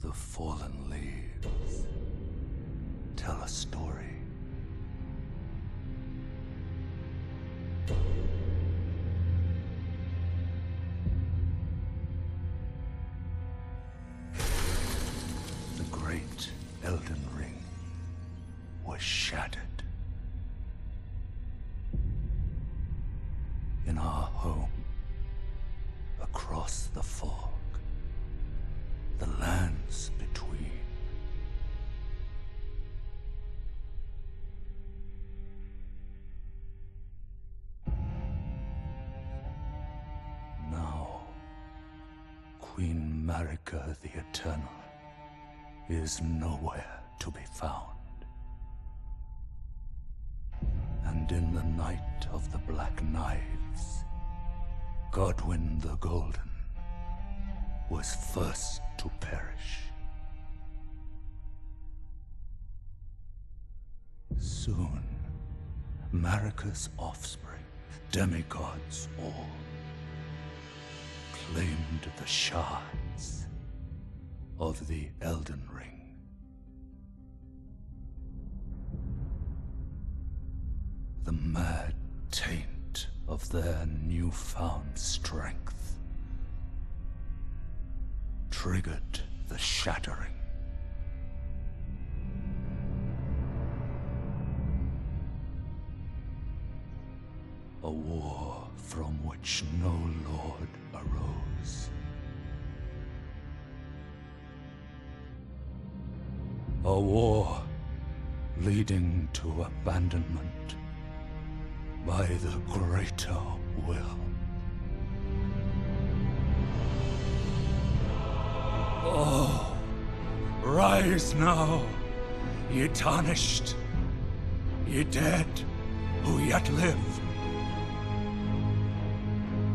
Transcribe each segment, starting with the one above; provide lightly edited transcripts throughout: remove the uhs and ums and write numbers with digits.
The fallen leaves tell a story. The great Elden Ring was shattered. In our home, across the fog, the lands between. Now, Queen Marika the Eternal is nowhere to be found. And in the night of the Black Knives, Godwyn the Golden was first to perish. Soon, Marika's offspring, demigods all, claimed the shards of the Elden Ring. The mad taint of their newfound strength triggered the shattering. A war from which no lord arose. A war leading to abandonment by the greater will. Oh, rise now, ye tarnished, ye dead who yet live.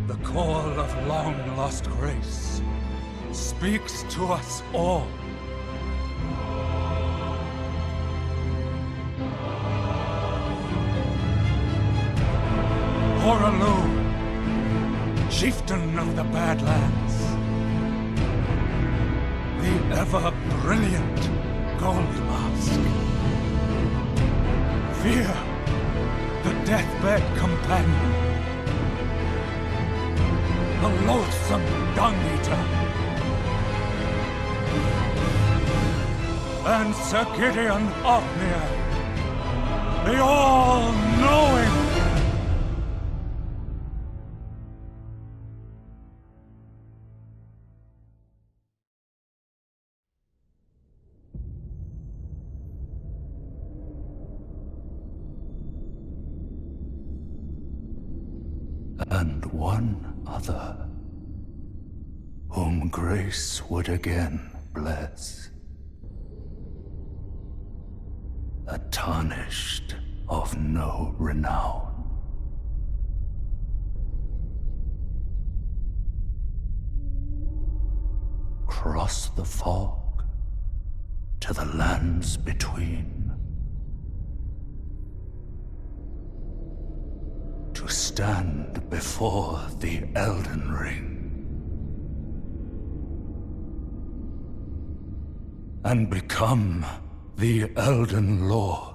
The call of long-lost grace speaks to us all. Horalu, chieftain of the Badlands, the ever-brilliant Gold Mask. Fear, the deathbed companion, the loathsome dung-eater, and Sir Gideon Othniel, the all-knowing. And one other, whom grace would again bless. A tarnished of no renown. Cross the fog to the lands between. To stand before the Elden Ring and become the Elden Lord.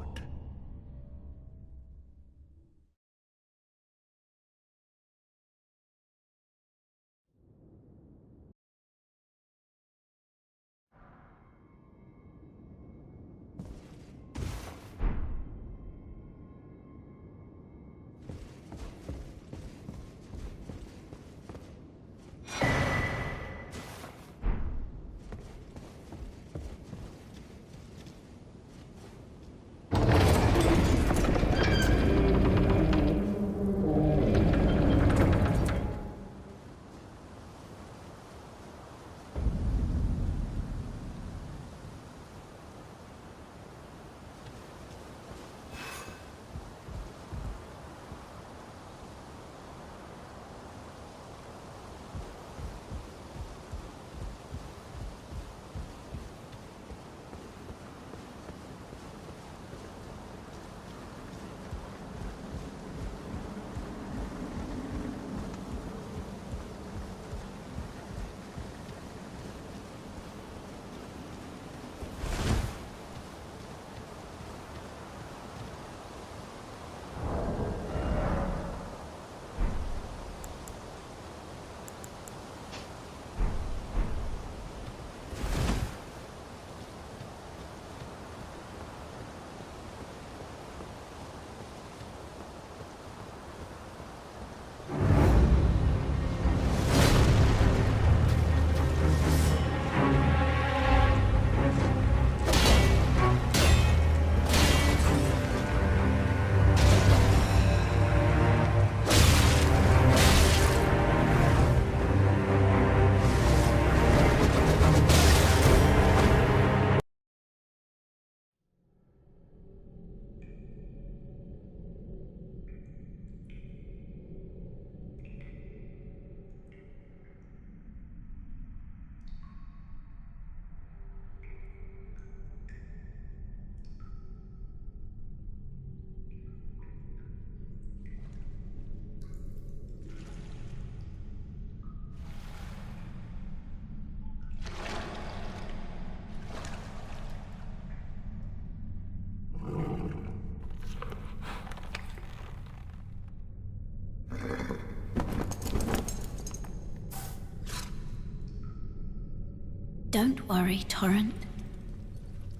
Don't worry, Torrent.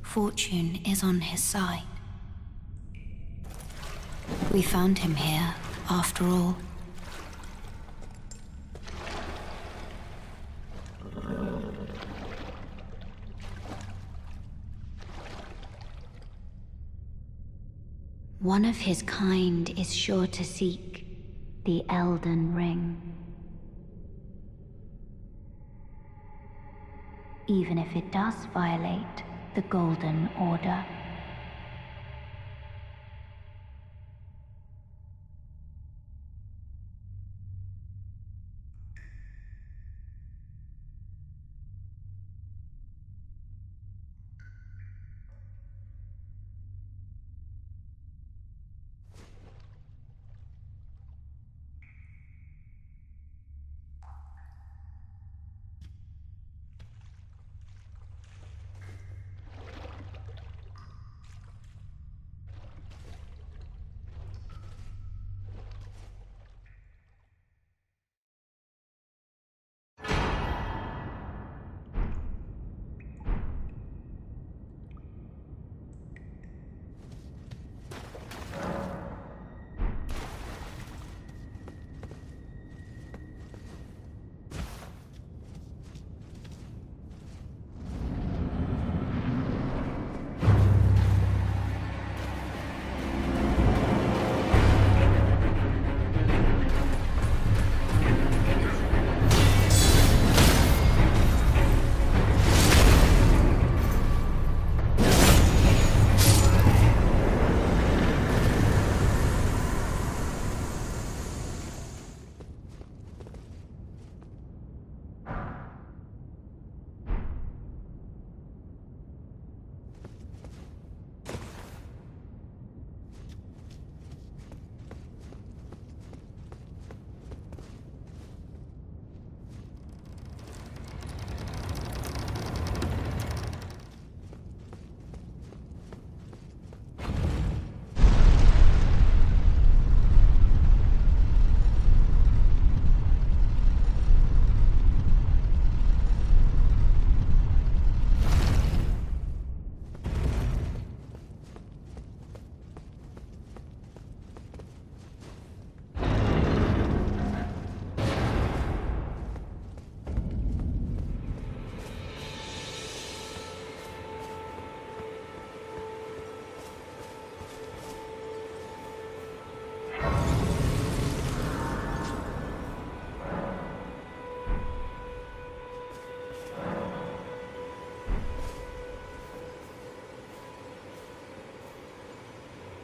Fortune is on his side. We found him here, after all. One of his kind is sure to seek the Elden Ring. Even if it does violate the Golden Order.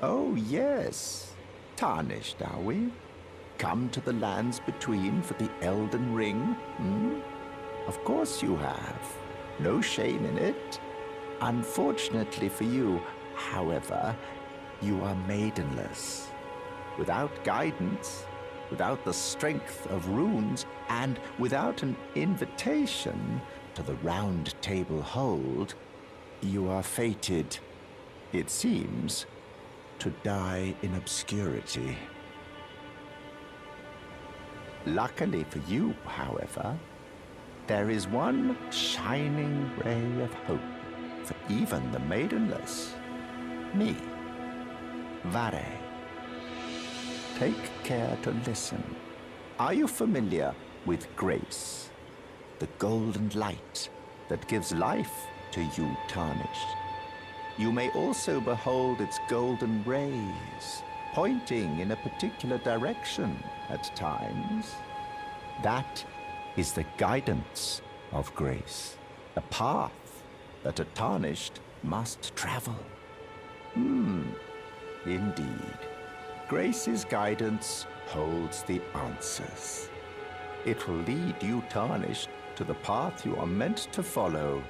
Oh, yes. Tarnished, are we? Come to the lands between for the Elden Ring, hmm? Of course you have. No shame in it. Unfortunately for you, however, you are maidenless. Without guidance, without the strength of runes, and without an invitation to the Round Table Hold, you are fated, it seems, to die in obscurity. Luckily for you, however, there is one shining ray of hope for even the maidenless. Me, Vare. Take care to listen. Are you familiar with grace? The golden light that gives life to you tarnished. You may also behold its golden rays, pointing in a particular direction at times. That is the guidance of grace, the path that a tarnished must travel. Indeed. Grace's guidance holds the answers. It will lead you tarnished to the path you are meant to follow,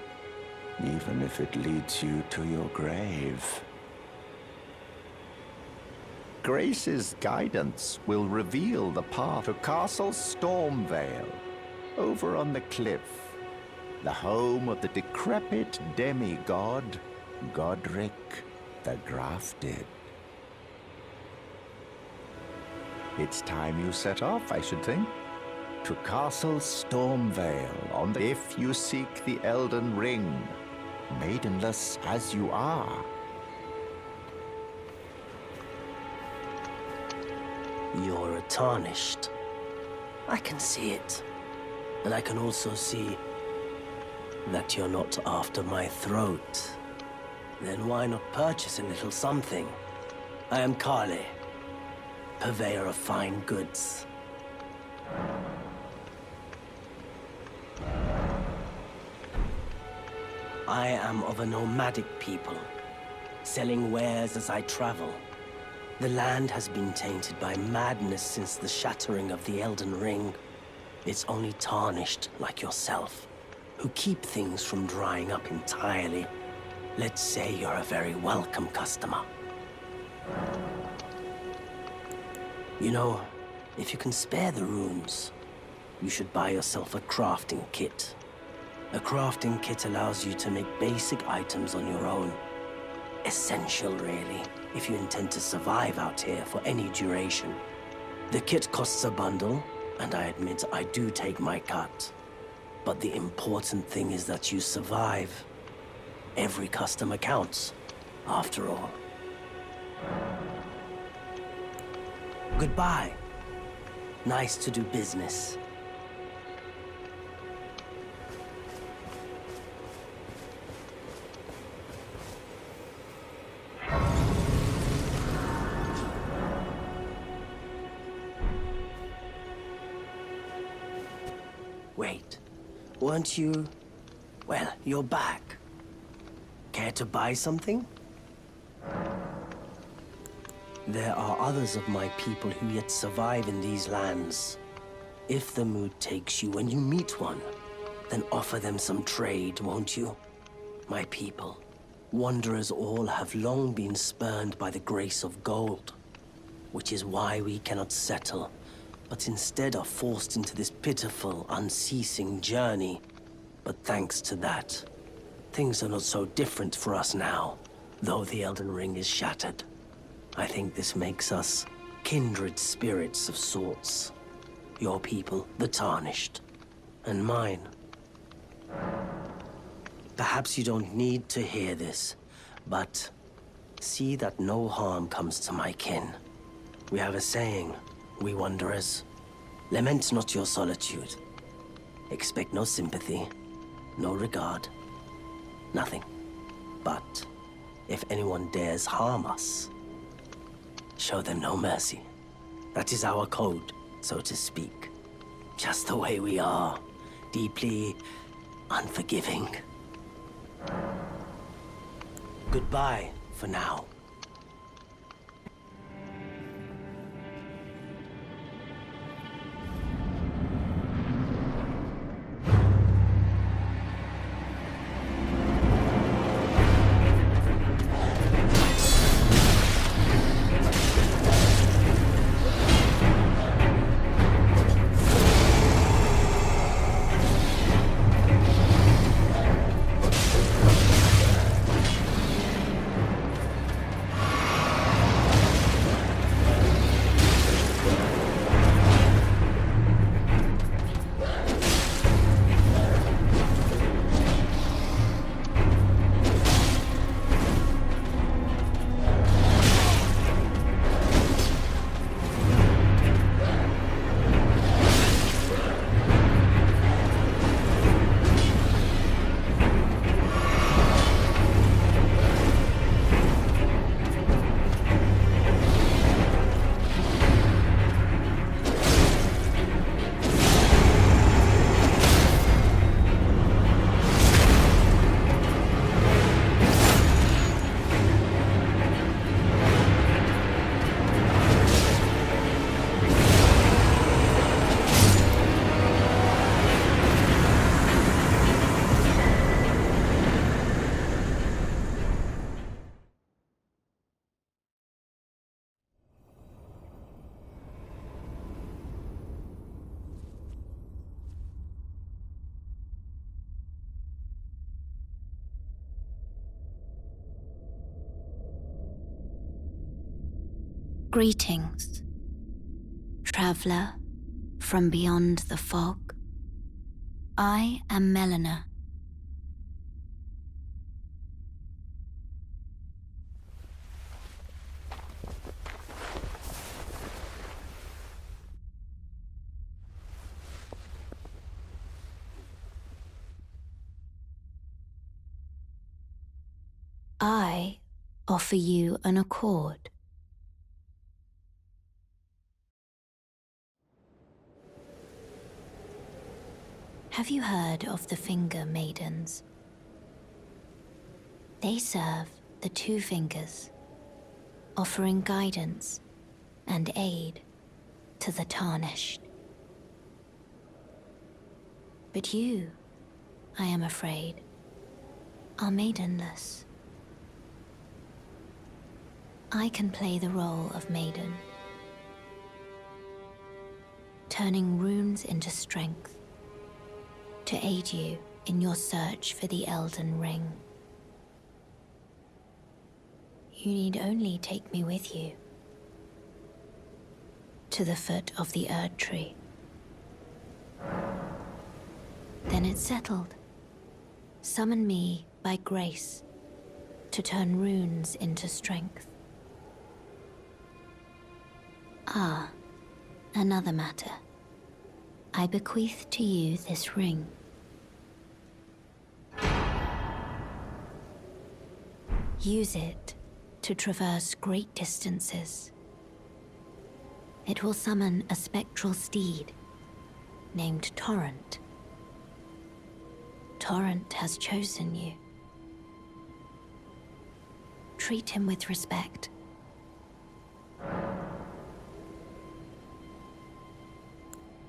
even if it leads you to your grave. Grace's guidance will reveal the path to Castle Stormvale, over on the cliff, the home of the decrepit demigod, Godric the Grafted. It's time you set off, I should think. To Castle Stormvale, if you seek the Elden Ring, maidenless as you are. You're a tarnished. I can see it. And I can also see that you're not after my throat. Then why not purchase a little something? I am Kale, purveyor of fine goods. I am of a nomadic people, selling wares as I travel. The land has been tainted by madness since the shattering of the Elden Ring. It's only tarnished like yourself, who keep things from drying up entirely. Let's say you're a very welcome customer. You know, if you can spare the runes, you should buy yourself a crafting kit. A crafting kit allows you to make basic items on your own. Essential, really, if you intend to survive out here for any duration. The kit costs a bundle, and I admit I do take my cut. But the important thing is that you survive. Every customer counts, after all. Goodbye. Nice to do business. Wait, weren't you... Well, you're back. Care to buy something? There are others of my people who yet survive in these lands. If the mood takes you when you meet one, then offer them some trade, won't you? My people, wanderers all have long been spurned by the grace of gold, which is why we cannot settle, but instead are forced into this pitiful, unceasing journey. But thanks to that, things are not so different for us now, though the Elden Ring is shattered. I think this makes us kindred spirits of sorts. Your people, the Tarnished, and mine. Perhaps you don't need to hear this, but see that no harm comes to my kin. We have a saying, we wanderers. Lament not your solitude. Expect no sympathy, no regard, nothing. But if anyone dares harm us, show them no mercy. That is our code, so to speak. Just the way we are, deeply unforgiving. Goodbye for now. Greetings, traveler from beyond the fog. I am Melina. I offer you an accord. Have you heard of the Finger Maidens? They serve the Two Fingers, offering guidance and aid to the Tarnished. But you, I am afraid, are maidenless. I can play the role of maiden, turning runes into strength to aid you in your search for the Elden Ring. You need only take me with you to the foot of the Erd Tree. Then it's settled. Summon me by grace to turn runes into strength. Ah, another matter. I bequeath to you this ring. Use it to traverse great distances. It will summon a spectral steed named Torrent. Torrent has chosen you. Treat him with respect.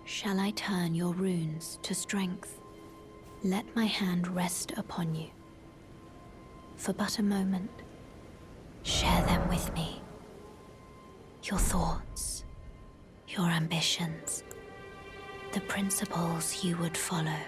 Shall I turn your runes to strength? Let my hand rest upon you. For but a moment, share them with me. Your thoughts, your ambitions, the principles you would follow.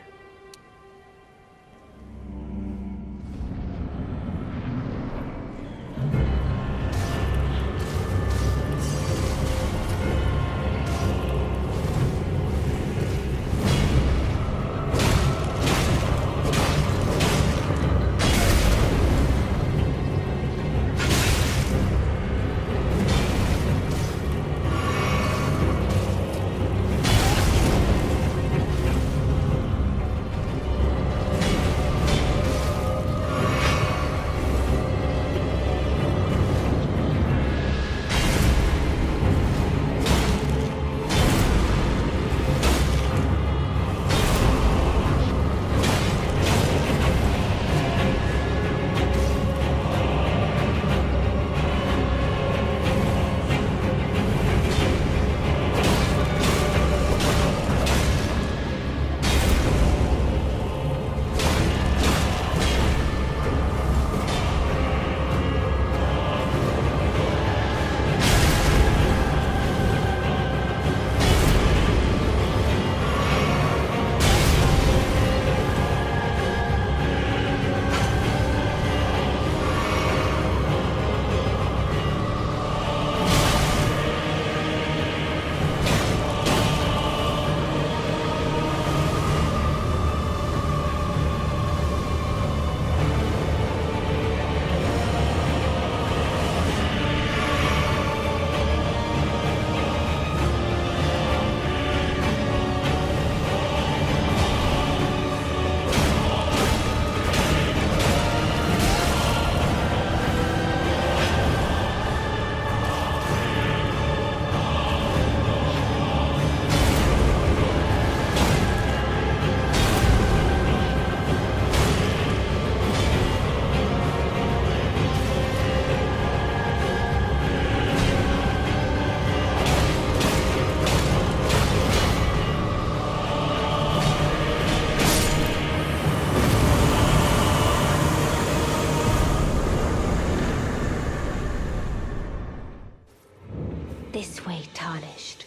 This way, Tarnished.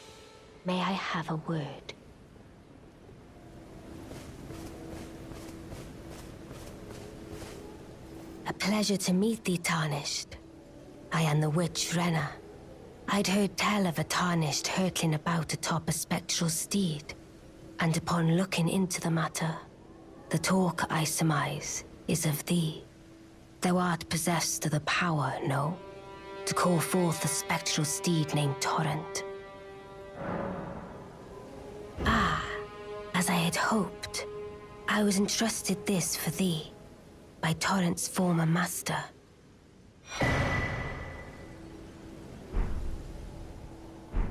May I have a word? A pleasure to meet thee, Tarnished. I am the witch Renna. I'd heard tell of a tarnished hurtling about atop a spectral steed, and upon looking into the matter, the talk, I surmise, is of thee. Thou art possessed of the power, no? To call forth a spectral steed named Torrent. Ah, as I had hoped, I was entrusted this for thee, by Torrent's former master.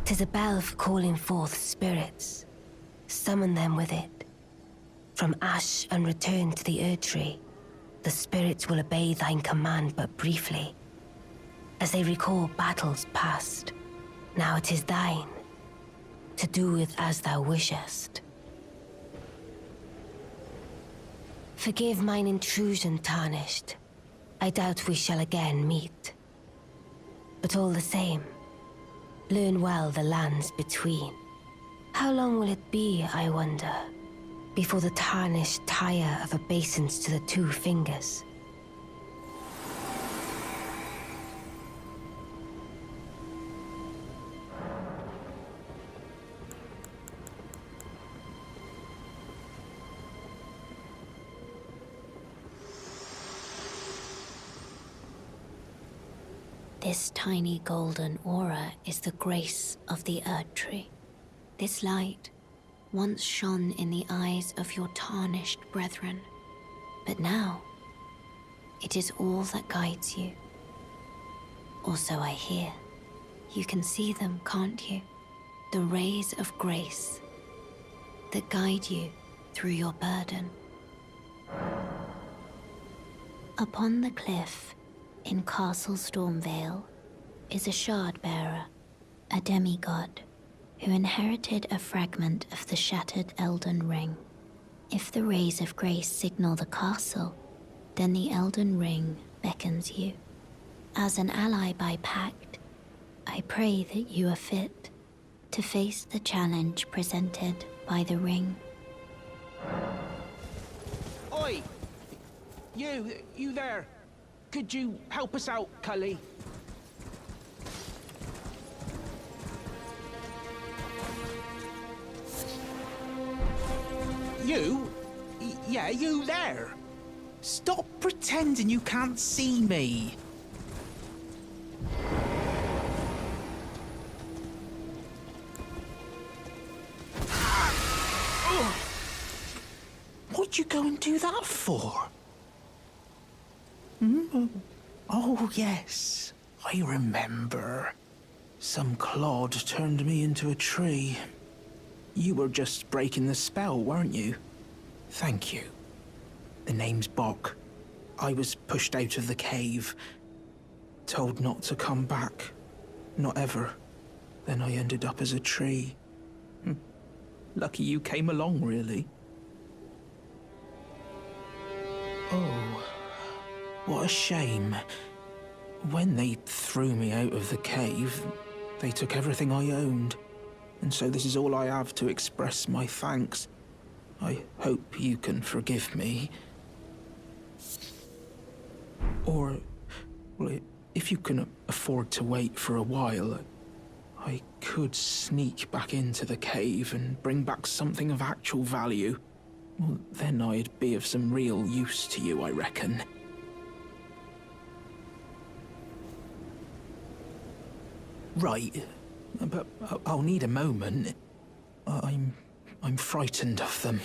'Tis a bell for calling forth spirits. Summon them with it. From ash and return to the Erdtree, the spirits will obey thine command but briefly. As they recall battles past, now it is thine, to do with as thou wishest. Forgive mine intrusion, Tarnished. I doubt we shall again meet. But all the same, learn well the lands between. How long will it be, I wonder, before the Tarnished tire of obeisance to the two fingers? This tiny golden aura is the grace of the Erdtree. This light once shone in the eyes of your tarnished brethren, but now it is all that guides you. Or so I hear. You can see them, can't you? The rays of grace that guide you through your burden. Upon the cliff in Castle Stormvale is a shard-bearer, a demigod, who inherited a fragment of the shattered Elden Ring. If the rays of grace signal the castle, then the Elden Ring beckons you. As an ally by pact, I pray that you are fit to face the challenge presented by the ring. Oi! You there! Could you help us out, Cully? You? Yeah, you there! Stop pretending you can't see me! What'd you go and do that for? Oh, yes. I remember. Some clod turned me into a tree. You were just breaking the spell, weren't you? Thank you. The name's Bok. I was pushed out of the cave. Told not to come back. Not ever. Then I ended up as a tree. Lucky you came along, really. Oh. What a shame. When they threw me out of the cave, they took everything I owned. And so this is all I have to express my thanks. I hope you can forgive me. Or, well, if you can afford to wait for a while, I could sneak back into the cave and bring back something of actual value. Well, then I'd be of some real use to you, I reckon. Right, but I'll need a moment. I'm frightened of them,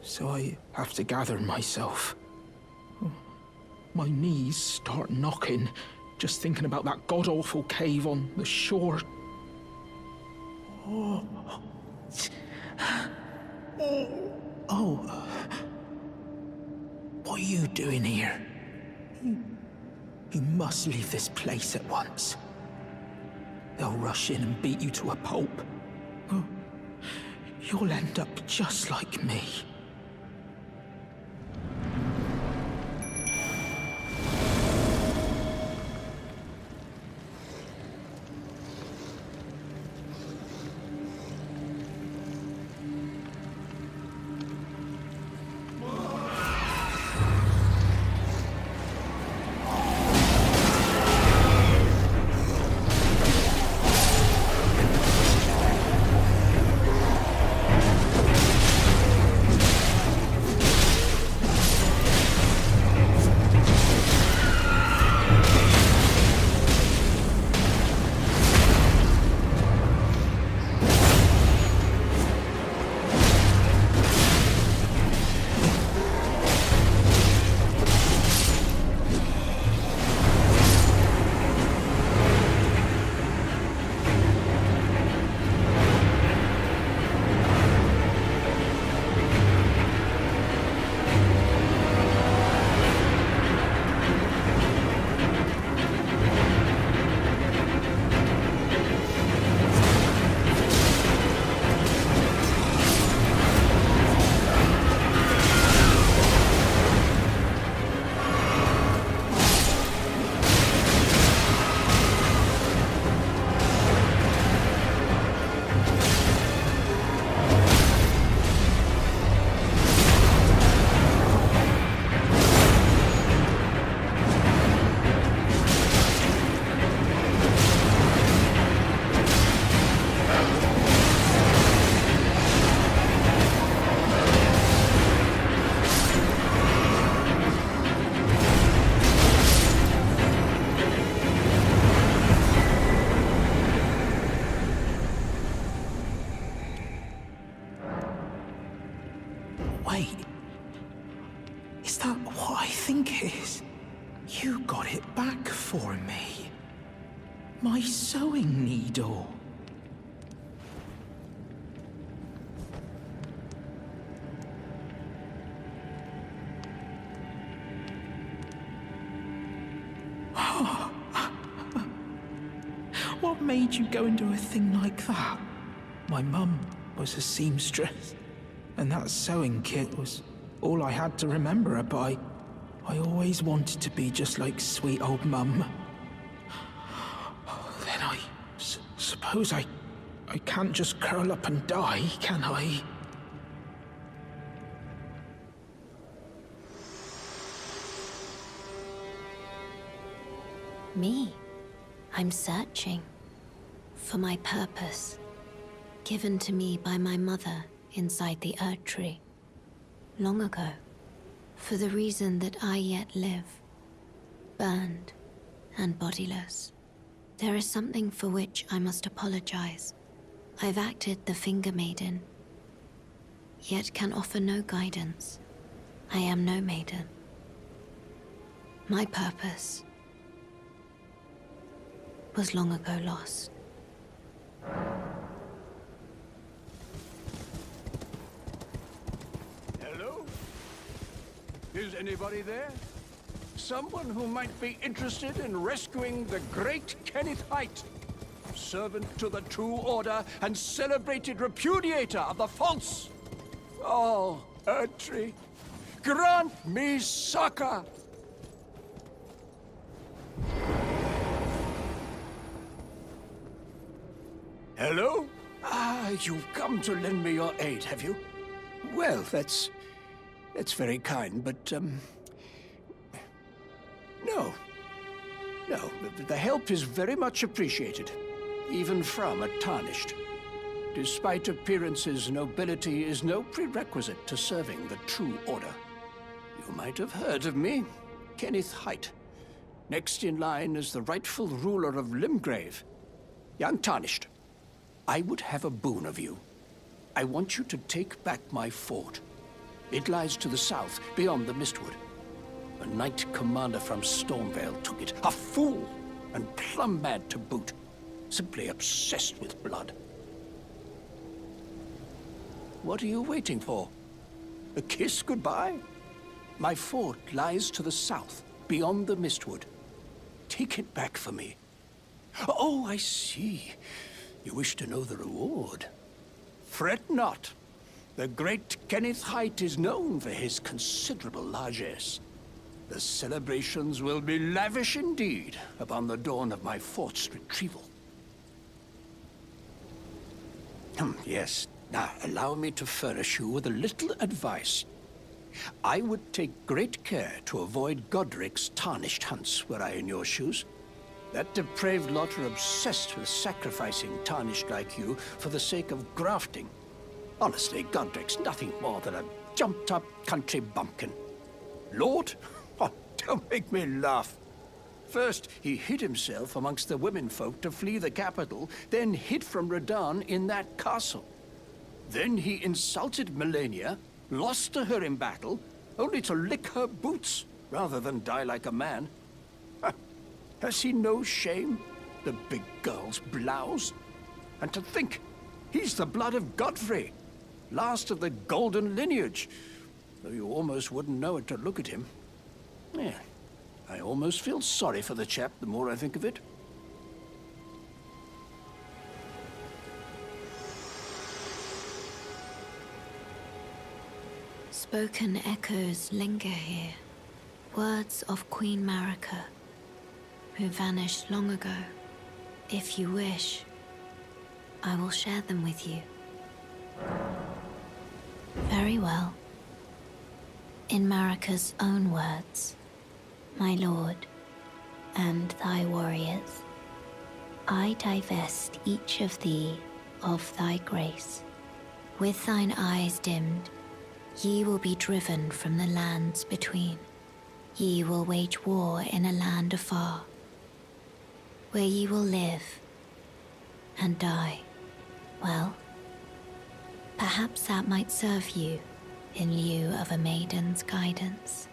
so I have to gather myself. My knees start knocking, just thinking about that god-awful cave on the shore. Oh. What are you doing here? You must leave this place at once. They'll rush in and beat you to a pulp. You'll end up just like me. Wait. Is that what I think it is? You got it back for me. My sewing needle. What made you go and do a thing like that? My mum was a seamstress, and that sewing kit was all I had to remember her by. I always wanted to be just like sweet old mum. Then I suppose I can't just curl up and die, can I? Me? I'm searching for my purpose, given to me by my mother inside the Erd Tree, long ago, for the reason that I yet live, burned and bodiless. There is something for which I must apologize. I've acted the Finger Maiden, yet can offer no guidance. I am no maiden. My purpose was long ago lost. Hello? Is anybody there? Someone who might be interested in rescuing the great Kenneth Height, servant to the True Order and celebrated repudiator of the false. Oh, Erdtree, grant me succor! Hello? Ah, you've come to lend me your aid, have you? Well, that's very kind, but, no. No, the help is very much appreciated, even from a Tarnished. Despite appearances, nobility is no prerequisite to serving the True Order. You might have heard of me, Kenneth Height. Next in line is the rightful ruler of Limgrave, young Tarnished. I would have a boon of you. I want you to take back my fort. It lies to the south, beyond the Mistwood. A knight commander from Stormvale took it. A fool, and plumb mad to boot. Simply obsessed with blood. What are you waiting for? A kiss goodbye? My fort lies to the south, beyond the Mistwood. Take it back for me. Oh, I see. You wish to know the reward. Fret not. The great Kenneth Height is known for his considerable largesse. The celebrations will be lavish indeed upon the dawn of my fort's retrieval. Yes. Now, allow me to furnish you with a little advice. I would take great care to avoid Godric's Tarnished hunts were I in your shoes. That depraved lot are obsessed with sacrificing Tarnished like you for the sake of grafting. Honestly, Godric's nothing more than a jumped-up country bumpkin. Lord? Oh, don't make me laugh. First, he hid himself amongst the womenfolk to flee the capital, then hid from Radahn in that castle. Then he insulted Melania, lost to her in battle, only to lick her boots rather than die like a man. Has he no shame, the big girl's blouse? And to think, he's the blood of Godfrey, last of the golden lineage, though you almost wouldn't know it to look at him. Yeah, I almost feel sorry for the chap the more I think of it. Spoken echoes linger here, words of Queen Marika, who vanished long ago. If you wish, I will share them with you. Very well. In Marika's own words, my lord, and thy warriors, I divest each of thee of thy grace. With thine eyes dimmed, ye will be driven from the lands between. Ye will wage war in a land afar, where ye will live and die. Well, perhaps that might serve you in lieu of a maiden's guidance.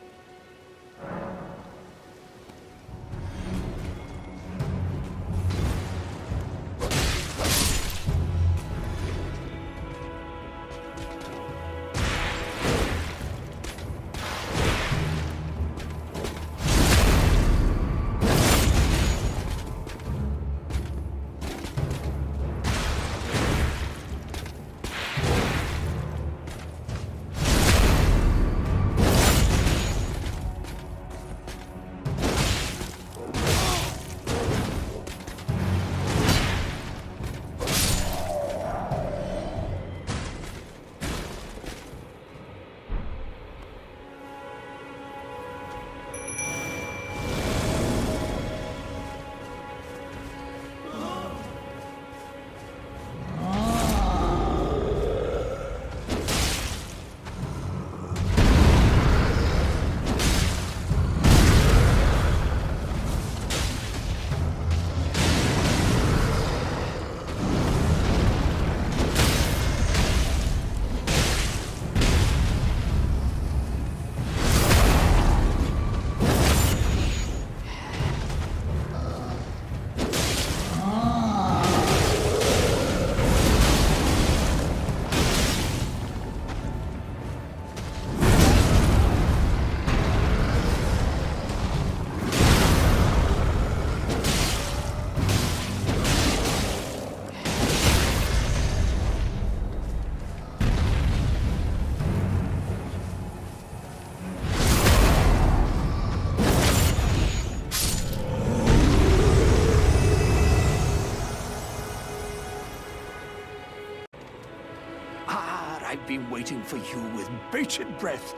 I've been waiting for you with bated breath.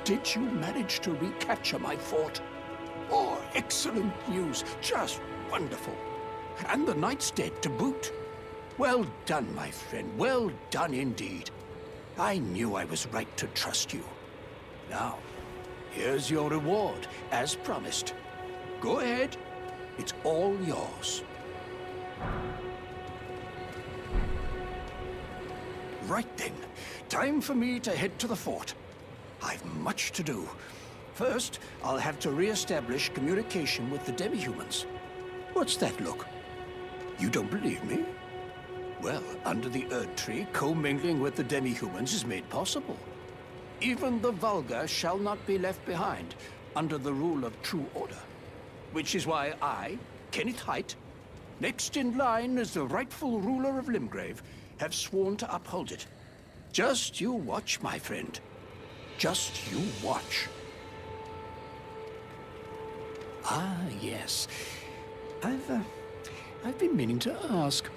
Did you manage to recapture my fort? Oh, excellent news. Just wonderful. And the knight's dead to boot. Well done, my friend. Well done indeed. I knew I was right to trust you. Now, here's your reward, as promised. Go ahead. It's all yours. Right then. Time for me to head to the fort. I've much to do. First, I'll have to re-establish communication with the demi-humans. What's that look? You don't believe me? Well, under the Erd Tree, commingling with the demi-humans is made possible. Even the vulgar shall not be left behind under the rule of true order. Which is why I, Kenneth Haight, next in line as the rightful ruler of Limgrave, have sworn to uphold it. Just you watch, my friend. Just you watch. Ah, yes. I've been meaning to ask.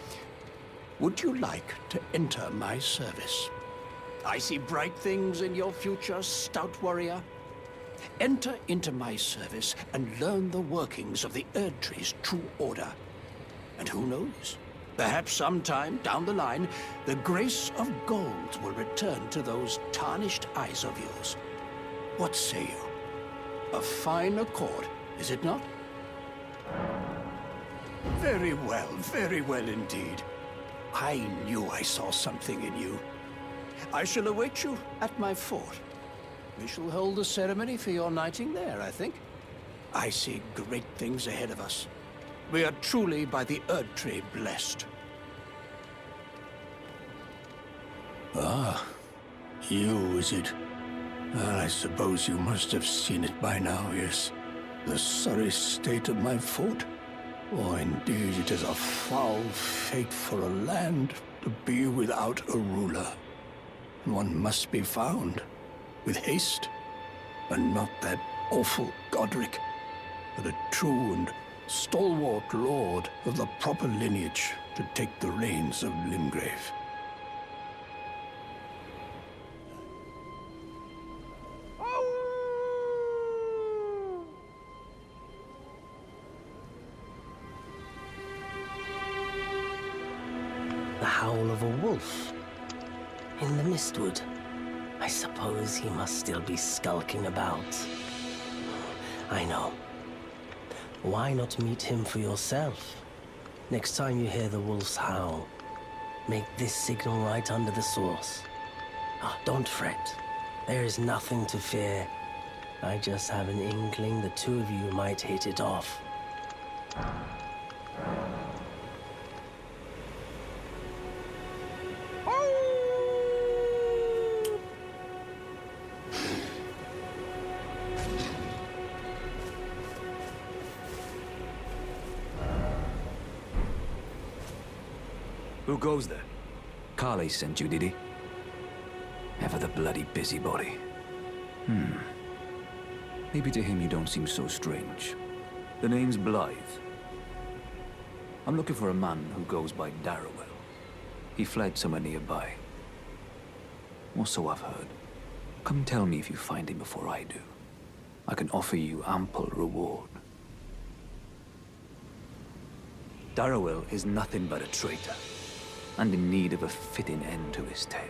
Would you like to enter my service? I see bright things in your future, stout warrior. Enter into my service and learn the workings of the Erd Tree's true order. And who knows? Perhaps sometime down the line, the grace of gold will return to those tarnished eyes of yours. What say you? A fine accord, is it not? Very well indeed. I knew I saw something in you. I shall await you at my fort. We shall hold a ceremony for your knighting there, I think. I see great things ahead of us. We are truly by the Erd Tree blessed. Ah, you, is it? I suppose you must have seen it by now, yes. The sorry state of my fort. Oh, indeed, it is a foul fate for a land to be without a ruler. One must be found, with haste, and not that awful Godric, but a true and stalwart lord of the proper lineage to take the reins of Limgrave. The howl of a wolf in the mistwood. I suppose he must still be skulking about. I know. Why not meet him for yourself? Next time you hear the wolf's howl, make this signal right under the source. Ah, don't fret. There is nothing to fear. I just have an inkling the two of you might hit it off. Who goes there? Carly sent you, did he? Ever the bloody busybody. Maybe to him you don't seem so strange. The name's Blythe. I'm looking for a man who goes by Darrowell. He fled somewhere nearby. Or so I've heard. Come tell me if you find him before I do. I can offer you ample reward. Darrowell is nothing but a traitor, and in need of a fitting end to his tale.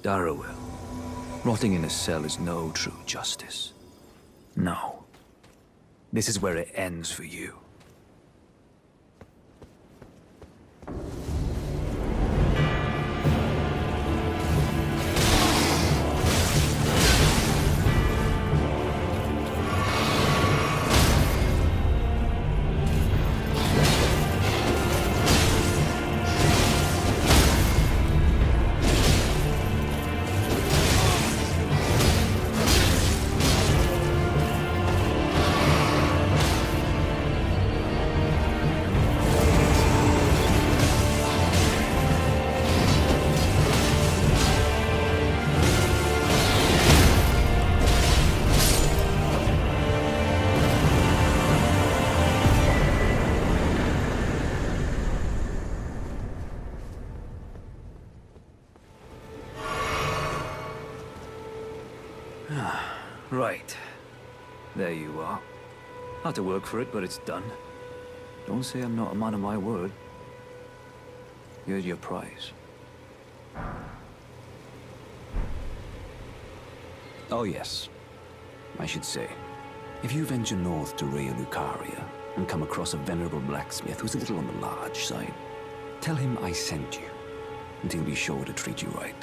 Darrowell. Rotting in a cell is no true justice. No. This is where it ends for you. Right. There you are. Had to work for it, but it's done. Don't say I'm not a man of my word. Here's your prize. Oh yes. I should say, if you venture north to Raya Lucaria and come across a venerable blacksmith who's a little on the large side, tell him I sent you, and he'll be sure to treat you right.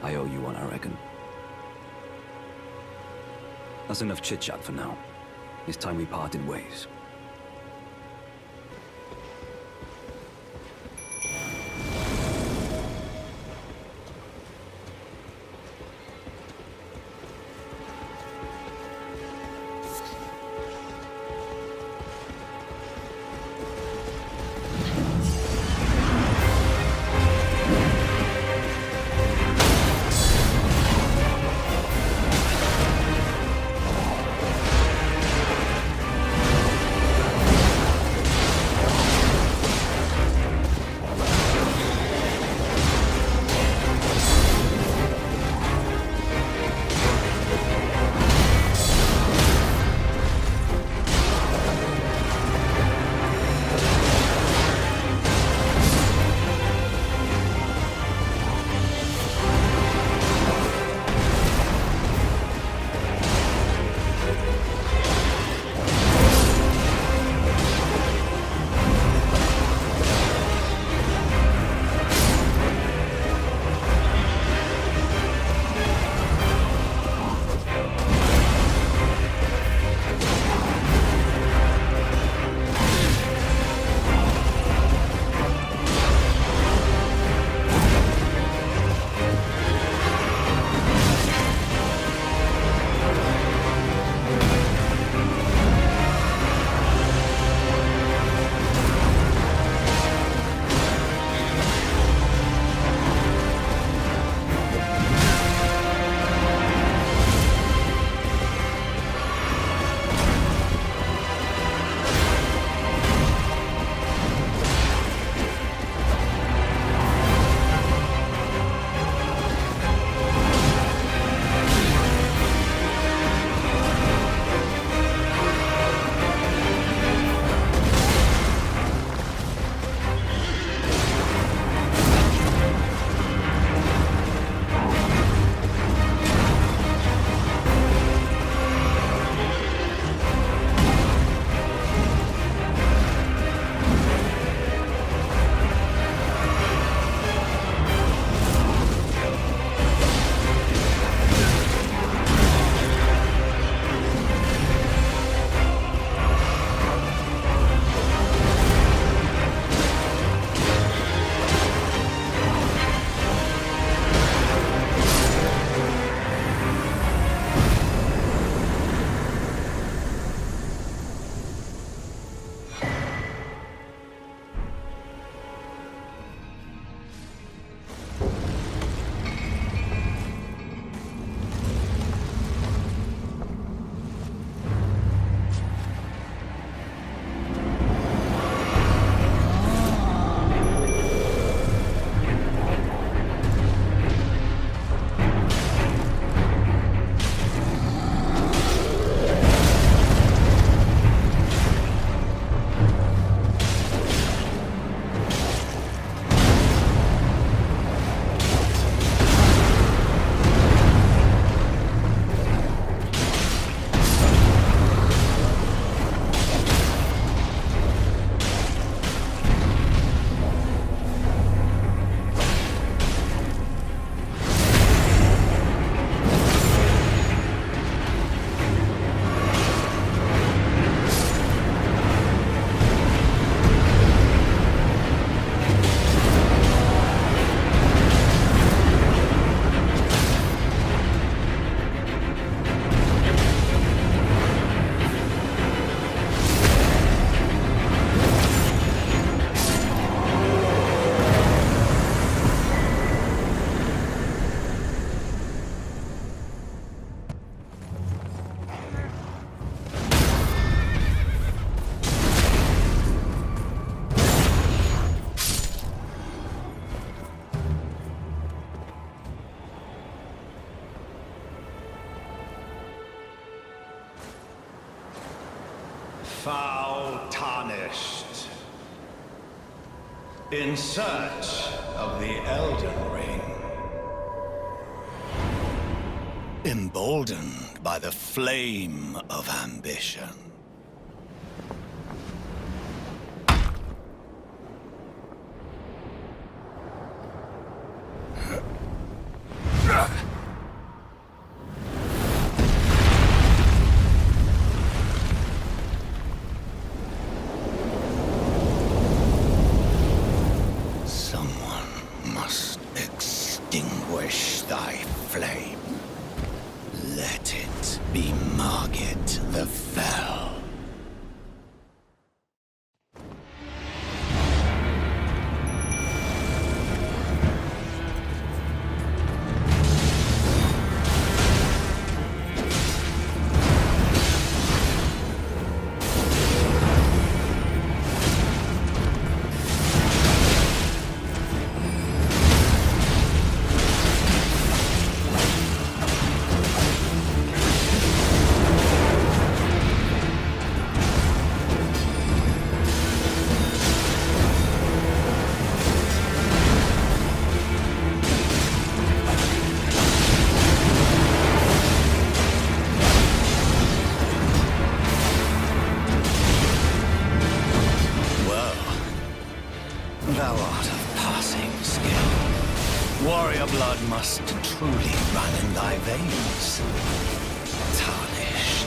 I owe you one, I reckon. That's enough chit-chat for now. It's time we parted ways. foul tarnished, in search of the Elden Ring. Emboldened by the flame of ambition. Someone must extinguish thy flame. Let it be Margit the Fell. Thou art of passing skill. Warrior blood must truly run in thy veins. Tarnished.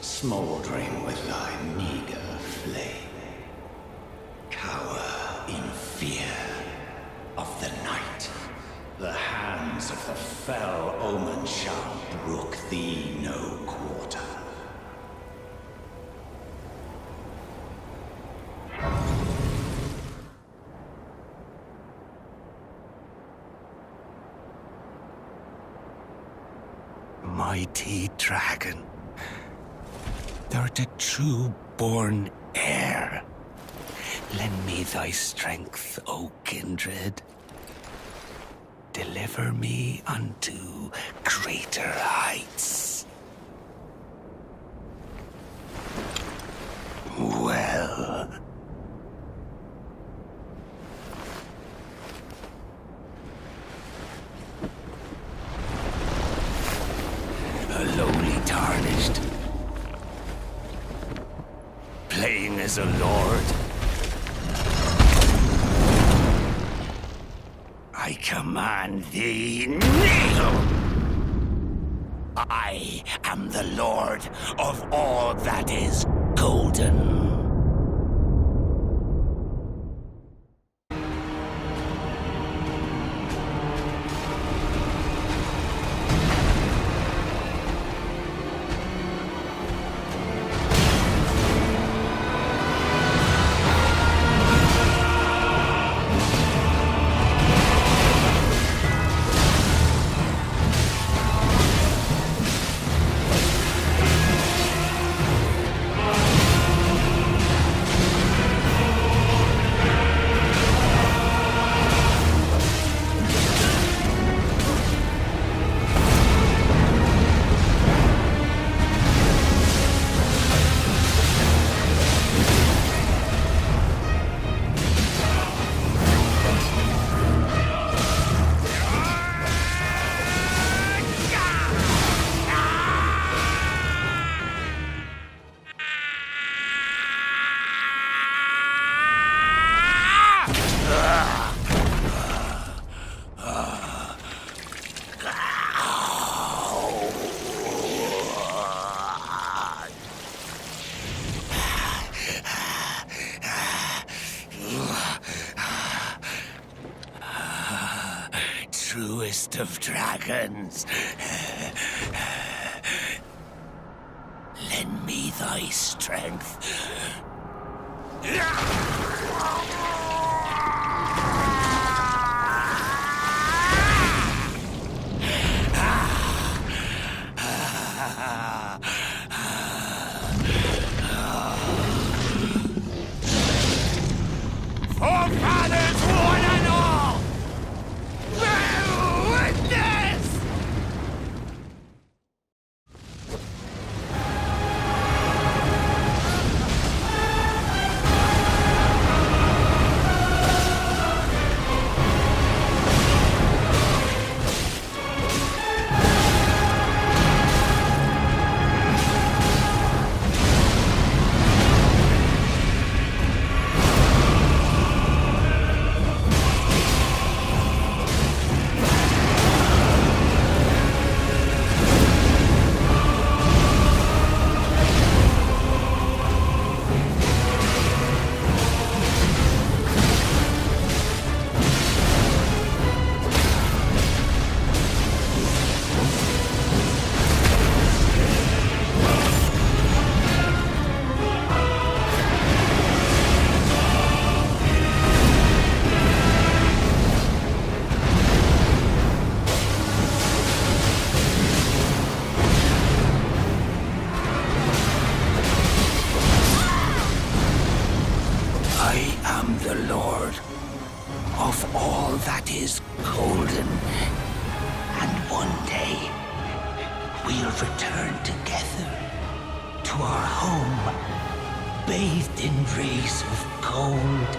Smoldering with thy meager flame, cower in fear of the night. The hands of the fell omen shall brook thee no quarter. Mighty dragon. Thou'rt a true-born heir. Lend me thy strength, O kindred. Deliver me unto greater heights. Well. A lowly tarnished. Playing as a lord. I command thee, kneel! I am the lord of all that is golden. mightiest of dragons. Lend me thy strength. Forefathers, one and all! Bear witness! I am the Lord of all that is golden. And one day, we'll return together to our home, bathed in rays of gold